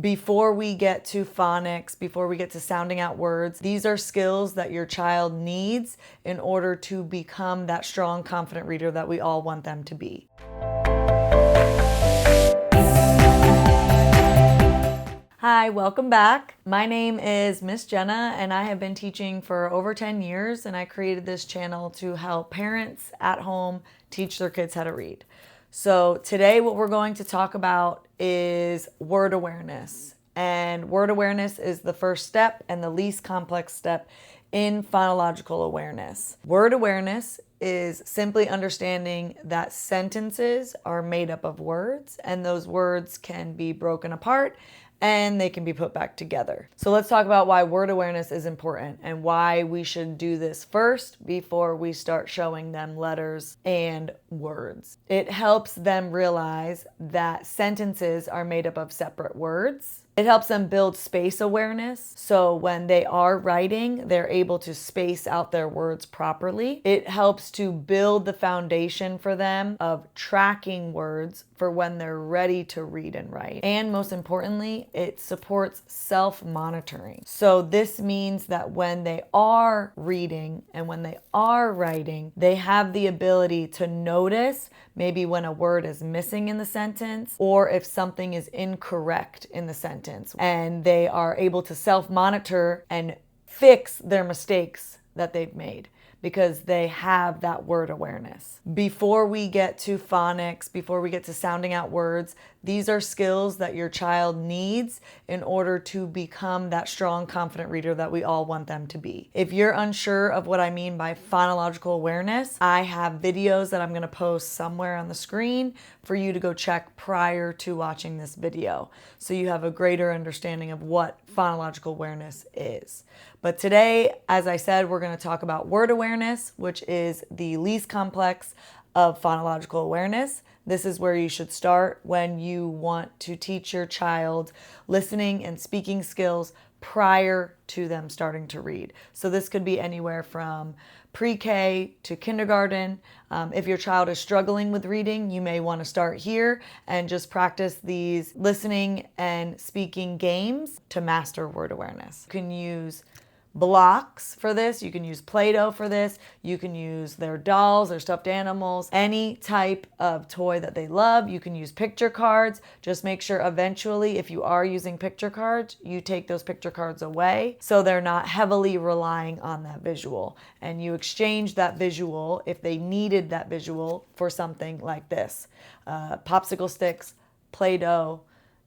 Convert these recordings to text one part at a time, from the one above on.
Before we get to phonics, before we get to sounding out words, these are skills that your child needs in order to become that strong, confident reader that we all want them to be. Hi, welcome back. My name is Miss Jenna and I have been teaching for over 10 years, and I created this channel to help parents at home teach their kids how to read. So today what we're going to talk about is word awareness. And word awareness is the first step and the least complex step in phonological awareness. Word awareness is simply understanding that sentences are made up of words, and those words can be broken apart and they can be put back together. So let's talk about why word awareness is important and why we should do this first before we start showing them letters and words. It helps them realize that sentences are made up of separate words. It helps them build space awareness. So when they are writing, they're able to space out their words properly. It helps to build the foundation for them of tracking words for when they're ready to read and write. And most importantly, it supports self-monitoring. So this means that when they are reading and when they are writing, they have the ability to notice maybe when a word is missing in the sentence or if something is incorrect in the sentence. And they are able to self-monitor and fix their mistakes that they've made because they have that word awareness. Before we get to phonics, before we get to sounding out words, these are skills that your child needs in order to become that strong, confident reader that we all want them to be. If you're unsure of what I mean by phonological awareness, I have videos that I'm going to post somewhere on the screen for you to go check prior to watching this video, so you have a greater understanding of what phonological awareness is. But today, as I said, we're going to talk about word awareness, which is the least complex of phonological awareness. This is where you should start when you want to teach your child listening and speaking skills prior to them starting to read. So this could be anywhere from pre-K to kindergarten. If your child is struggling with reading, you may want to start here and just practice these listening and speaking games to master word awareness. You can use blocks for this. You can use Play-Doh for this. You can use their dolls, their stuffed animals, any type of toy that they love. You can use picture cards. Just make sure eventually, if you are using picture cards, you take those picture cards away so they're not heavily relying on that visual. And you exchange that visual, if they needed that visual, for something like this. Popsicle sticks, Play-Doh,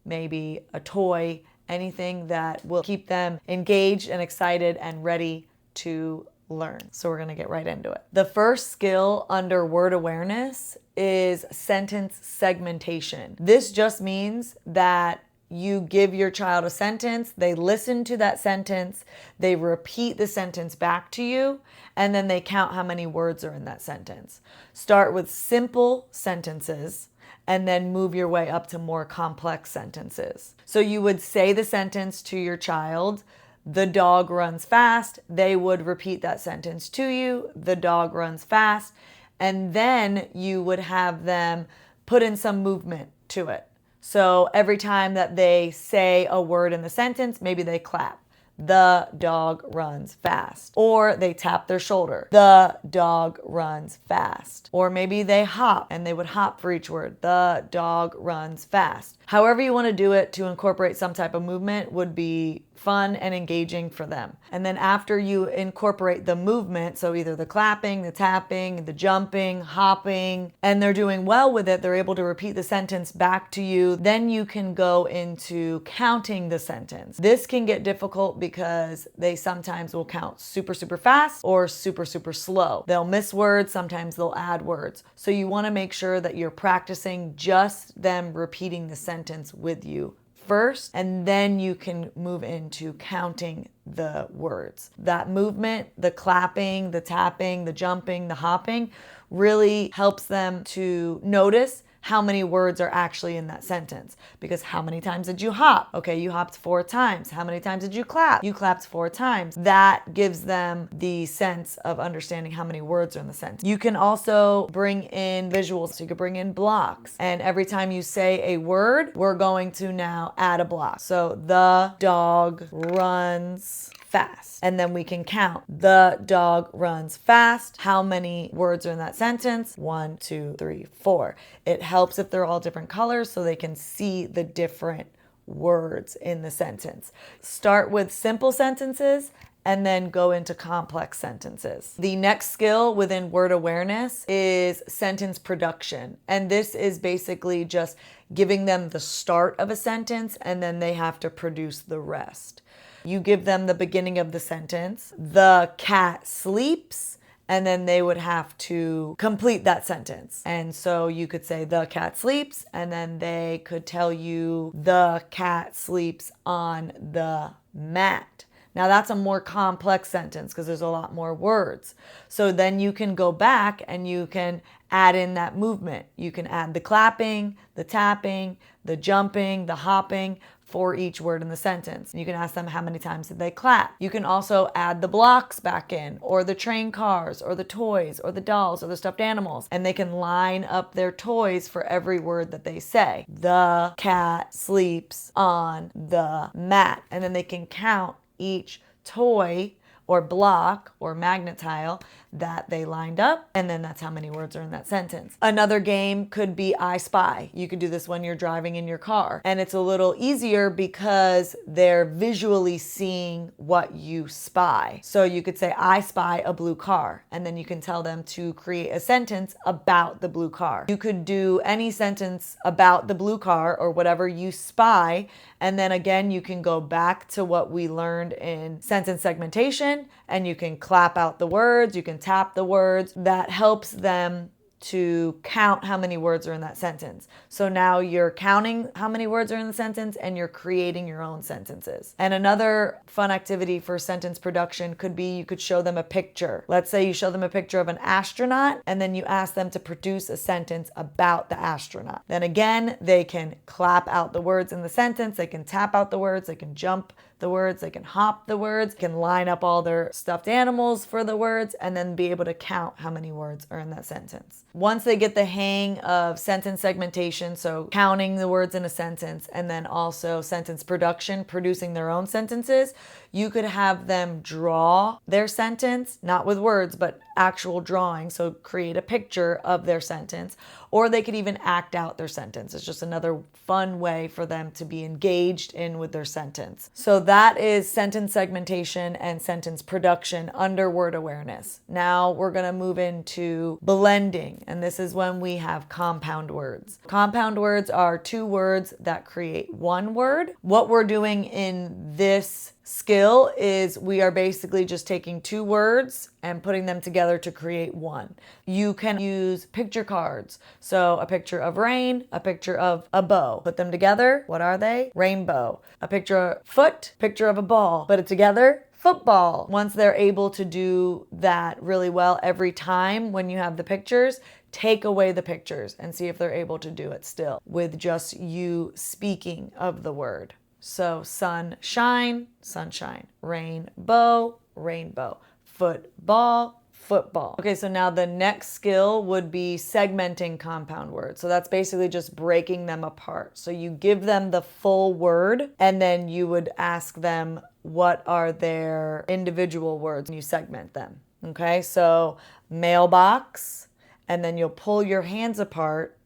maybe a toy, anything that will keep them engaged and excited and ready to learn. So we're going to get right into it. The first skill under word awareness is sentence segmentation. This just means that you give your child a sentence, they listen to that sentence, they repeat the sentence back to you, and then they count how many words are in that sentence. Start with simple sentences and then move your way up to more complex sentences. So you would say the sentence to your child, the dog runs fast. They would repeat that sentence to you, the dog runs fast. And then you would have them put in some movement to it. So every time that they say a word in the sentence, maybe they clap. The dog runs fast. Or they tap their shoulder. The dog runs fast. Or maybe they hop and they would hop for each word. The dog runs fast. However you want to do it to incorporate some type of movement would be fun and engaging for them. And then after you incorporate the movement, so either the clapping, the tapping, the jumping, hopping, and they're doing well with it, they're able to repeat the sentence back to you, then you can go into counting the sentence. This can get difficult because they sometimes will count super, super fast or super, super slow. They'll miss words, sometimes they'll add words. So you want to make sure that you're practicing just them repeating the sentence with you first, and then you can move into counting the words. That movement, the clapping, the tapping, the jumping, the hopping really helps them to notice how many words are actually in that sentence. Because how many times did you hop? Okay, you hopped 4 times. How many times did you clap? You clapped 4 times. That gives them the sense of understanding how many words are in the sentence. You can also bring in visuals. So you could bring in blocks. And every time you say a word, we're going to now add a block. So the dog runs fast. And then we can count. The dog runs fast. How many words are in that sentence? 1, 2, 3, 4. It helps if they're all different colors so they can see the different words in the sentence. Start with simple sentences and then go into complex sentences. The next skill within word awareness is sentence production. And this is basically just giving them the start of a sentence and then they have to produce the rest. You give them the beginning of the sentence, the cat sleeps, and then they would have to complete that sentence. And so you could say the cat sleeps, and then they could tell you the cat sleeps on the mat. Now that's a more complex sentence because there's a lot more words. So then you can go back and you can add in that movement. You can add the clapping, the tapping, the jumping, the hopping for each word in the sentence. You can ask them how many times did they clap. You can also add the blocks back in, or the train cars, or the toys, or the dolls, or the stuffed animals. And they can line up their toys for every word that they say. The cat sleeps on the mat. And then they can count each toy or block or magnet tile that they lined up, and then that's how many words are in that sentence. Another game could be I Spy. You could do this when you're driving in your car, and it's a little easier because they're visually seeing what you spy. So you could say I spy a blue car, and then you can tell them to create a sentence about the blue car. You could do any sentence about the blue car or whatever you spy, and then again you can go back to what we learned in sentence segmentation, and you can clap out the words, you can tap the words. That helps them to count how many words are in that sentence. So now you're counting how many words are in the sentence and you're creating your own sentences. And another fun activity for sentence production could be you could show them a picture. Let's say you show them a picture of an astronaut and then you ask them to produce a sentence about the astronaut. Then again, they can clap out the words in the sentence, they can tap out the words, they can jump the words, they can hop the words, can line up all their stuffed animals for the words, and then be able to count how many words are in that sentence. Once they get the hang of sentence segmentation, so counting the words in a sentence, and then also sentence production, producing their own sentences, you could have them draw their sentence, not with words, but actual drawing. So create a picture of their sentence, or they could even act out their sentence. It's just another fun way for them to be engaged in with their sentence. So that is sentence segmentation and sentence production under word awareness. Now we're going to move into blending, and this is when we have compound words. Compound words are two words that create one word. What we're doing in this skill is we are basically just taking two words and putting them together to create one. You can use picture cards. So a picture of rain, a picture of a bow. Put them together. What are they? Rainbow. A picture of foot, picture of a ball. Put it together. Football. Once they're able to do that really well every time when you have the pictures, take away the pictures and see if they're able to do it still with just you speaking of the word. So sunshine, sunshine, rainbow, rainbow, football, football. Okay, so now the next skill would be segmenting compound words. So that's basically just breaking them apart. So you give them the full word and then you would ask them what are their individual words and you segment them. Okay, so mailbox, and then you'll pull your hands apart,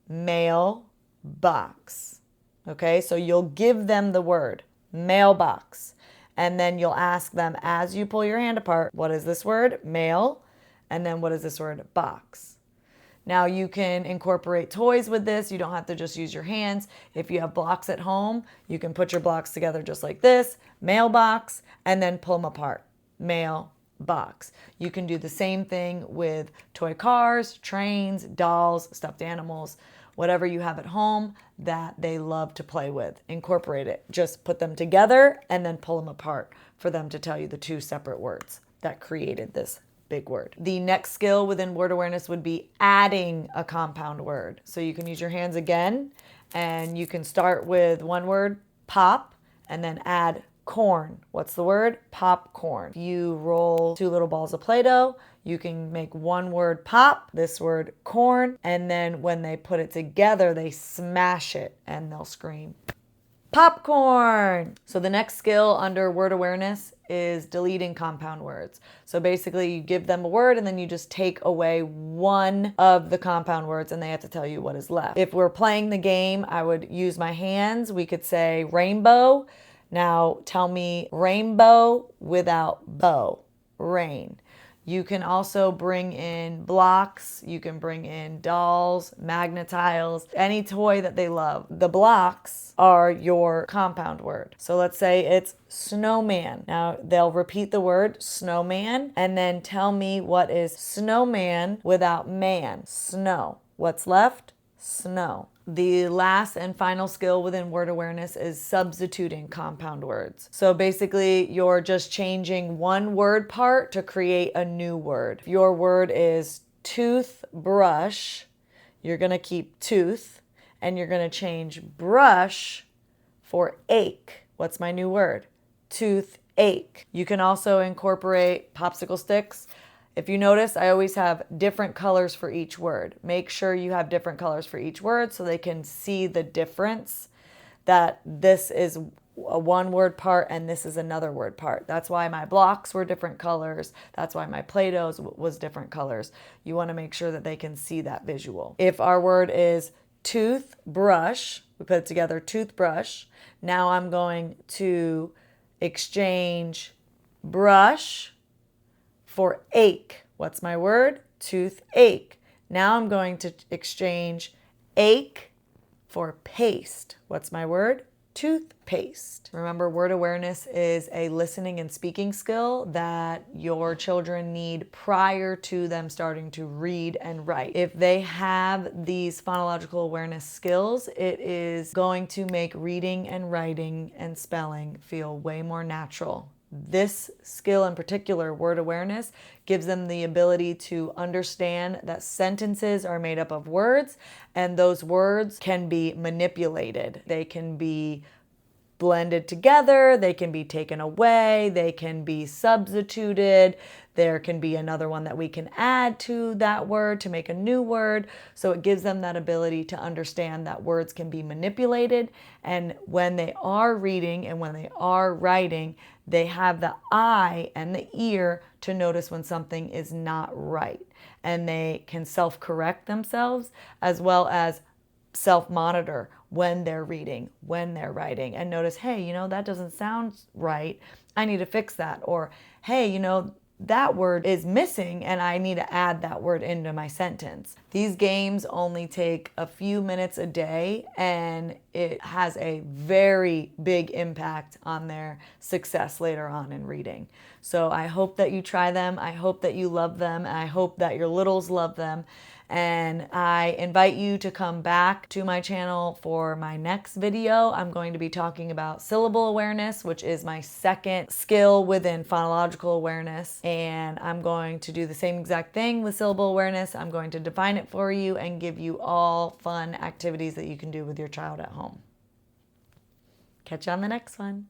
mailbox. Okay, so you'll give them the word, mailbox, and then you'll ask them as you pull your hand apart, what is this word? Mail, and then what is this word? Box. Now you can incorporate toys with this. You don't have to just use your hands. If you have blocks at home, you can put your blocks together just like this, mailbox, and then pull them apart, mailbox. You can do the same thing with toy cars, trains, dolls, stuffed animals, whatever you have at home that they love to play with. Incorporate it. Just put them together and then pull them apart for them to tell you the two separate words that created this big word. The next skill within word awareness would be adding a compound word. So you can use your hands again, and you can start with one word, pop, and then add corn. What's the word? Popcorn. You roll 2 little balls of Play-Doh. You can make one word pop, this word corn, and then when they put it together, they smash it and they'll scream, popcorn. So the next skill under word awareness is deleting compound words. So basically you give them a word and then you just take away one of the compound words and they have to tell you what is left. If we're playing the game, I would use my hands. We could say rainbow. Now tell me rainbow without bow, rain. You can also bring in blocks. You can bring in dolls, magnetiles, any toy that they love. The blocks are your compound word. So let's say it's snowman. Now they'll repeat the word snowman and then tell me what is snowman without man, snow. What's left? Snow. The last and final skill within word awareness is substituting compound words. So basically, you're just changing one word part to create a new word. If your word is toothbrush, you're going to keep tooth, and you're going to change brush for ache. What's my new word? Toothache. You can also incorporate popsicle sticks. If you notice, I always have different colors for each word. Make sure you have different colors for each word so they can see the difference, that this is a one word part and this is another word part. That's why my blocks were different colors. That's why my Play-Dohs was different colors. You want to make sure that they can see that visual. If our word is toothbrush, we put it together, toothbrush. Now I'm going to exchange brush for ache. What's my word? Toothache. Now I'm going to exchange ache for paste. What's my word? Toothpaste. Remember, word awareness is a listening and speaking skill that your children need prior to them starting to read and write. If they have these phonological awareness skills, it is going to make reading and writing and spelling feel way more natural. This skill in particular, word awareness, gives them the ability to understand that sentences are made up of words and those words can be manipulated. They can be blended together, they can be taken away, they can be substituted. There can be another one that we can add to that word to make a new word. So it gives them that ability to understand that words can be manipulated. And when they are reading and when they are writing, they have the eye and the ear to notice when something is not right. And they can self-correct themselves as well as self-monitor when they're reading, when they're writing, and notice, hey, that doesn't sound right. I need to fix that. Or, hey, that word is missing and I need to add that word into my sentence. These games only take a few minutes a day and it has a very big impact on their success later on in reading. So I hope that you try them. I hope that you love them. I hope that your littles love them. And I invite you to come back to my channel for my next video. I'm going to be talking about syllable awareness, which is my second skill within phonological awareness. And I'm going to do the same exact thing with syllable awareness. I'm going to define it for you and give you all fun activities that you can do with your child at home. Catch you on the next one.